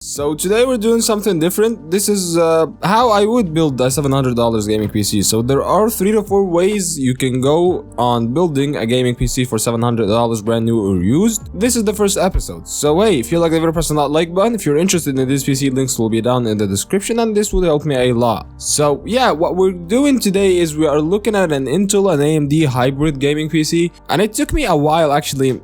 So today we're doing something different. This is how I would build a $700 gaming PC. So there are 3 to 4 ways you can go on building a gaming PC for $700 brand new or used. This is the first episode. So hey, if you like the video, press the like button. If you're interested in this PC, links will be down in the description and this will help me a lot. So yeah, what we're doing today is we are looking at an Intel and AMD hybrid gaming PC. And it took me a while actually,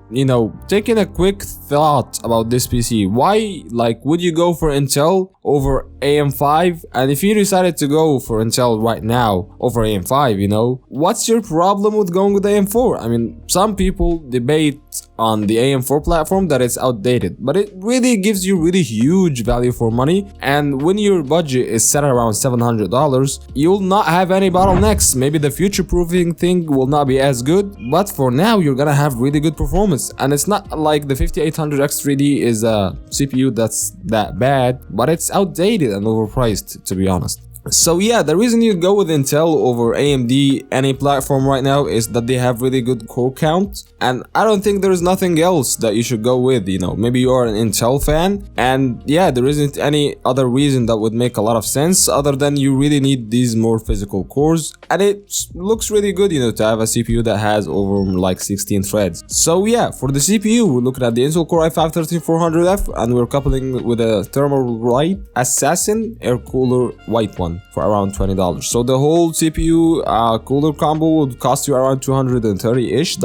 taking a quick thought about this PC. Why, would you go for Intel over AM5? And if you decided to go for Intel right now over AM5, what's your problem with going with AM4? I mean, some people debate on the AM4 platform that it's outdated, but it really gives you really huge value for money. And when your budget is set around $700, you'll not have any bottlenecks. Maybe the future-proofing thing will not be as good, but for now you're gonna have really good performance. And it's not like the 5800X3D is a CPU that's that bad, but it's outdated and overpriced, to be honest. So yeah, the reason you go with Intel over AMD any platform right now is that they have really good core count, and I don't think there's nothing else that you should go with. Maybe you are an Intel fan, and yeah, there isn't any other reason that would make a lot of sense other than you really need these more physical cores, and it looks really good, to have a CPU that has over 16 threads. So yeah, for the CPU, we're looking at the Intel Core i5-13400F, and we're coupling with a Thermalright Assassin air cooler white one for around $20. So the whole CPU cooler combo would cost you around $230-ish.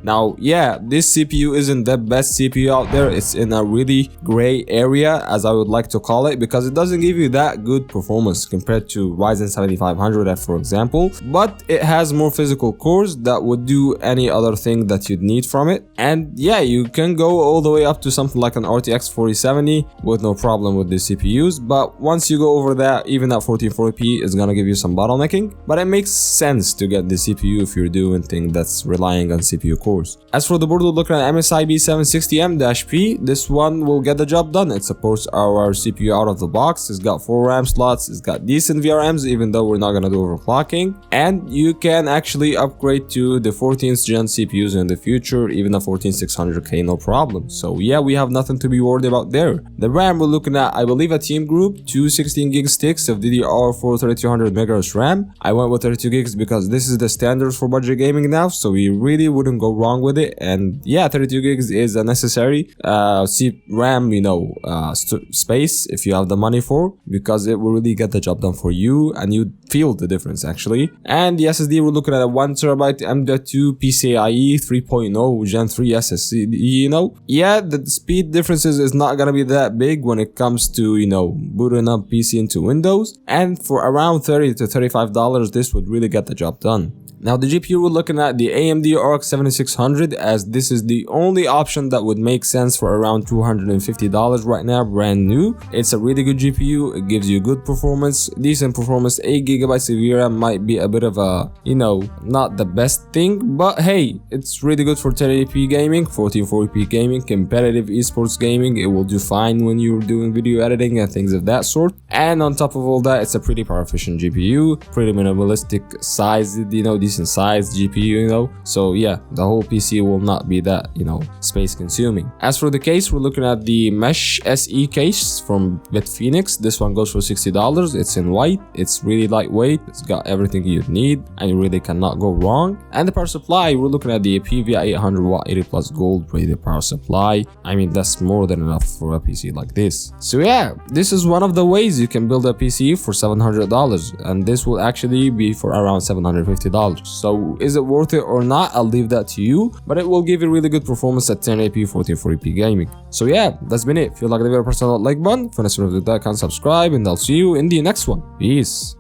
Now yeah, this CPU isn't the best CPU out there. It's in a really gray area, as I would like to call it, because it doesn't give you that good performance compared to Ryzen 7500F, for example, but it has more physical cores that would do any other thing that you'd need from it. And yeah, you can go all the way up to something like an RTX 4070 with no problem with the CPUs, but once you go over that, even at 1440p is gonna give you some bottlenecking, but it makes sense to get the CPU if you're doing things that's relying on CPU cores. As for the board, we're looking at MSI B760M-P. This one will get the job done. It supports our CPU out of the box. It's got 4 RAM slots. It's got decent VRMs, even though we're not gonna do overclocking, and you can actually upgrade to the 14th gen CPUs in the future, even a 14600K, no problem. So yeah, we have nothing to be worried about there. The RAM we're looking at, I believe, a Team Group 2 16GB sticks of DDR4 3200 MHz RAM. I went with 32 gigs because this is the standard for budget gaming now, so we really wouldn't go wrong with it. And yeah, 32 gigs is a necessary RAM, space if you have the money for, because it will really get the job done for you and you feel the difference actually. And the SSD, we're looking at a 1TB M.2 PCIe 3.0 Gen 3 SSD. Yeah, the speed differences is not gonna be that big when it comes to booting up PC into Windows, and for around $30 to $35 this would really get the job done. Now the GPU, we're looking at the AMD RX 7600, as this is the only option that would make sense for around $250 right now, brand new. It's a really good GPU. It gives you good performance, decent performance. 8GB of VRAM might be a bit of a, not the best thing, but hey, it's really good for 1080p gaming, 1440p gaming, competitive esports gaming. It will do fine when you're doing video editing and things of that sort. And on top of all that, it's a pretty power efficient GPU, pretty minimalistic size, decent size GPU, so yeah, the whole PC will not be that, space consuming. As for the case, we're looking at the Mesh SE case from Bitfinex. This one goes for $60. It's in white. It's really lightweight. It's got everything you need and you really cannot go wrong. And the power supply, we're looking at the PVA 800W 80 plus gold rated power supply. I mean, that's more than enough for a PC like this. So yeah, this is one of the ways you can build a PC for $700, and this will actually be for around $750. So is it worth it or not? I'll leave that to you, but it will give you really good performance at 1080p 1440p gaming. So yeah, that's been it. If you like the video, press the like button. For next video, subscribe, and I'll see you in the next one. Peace.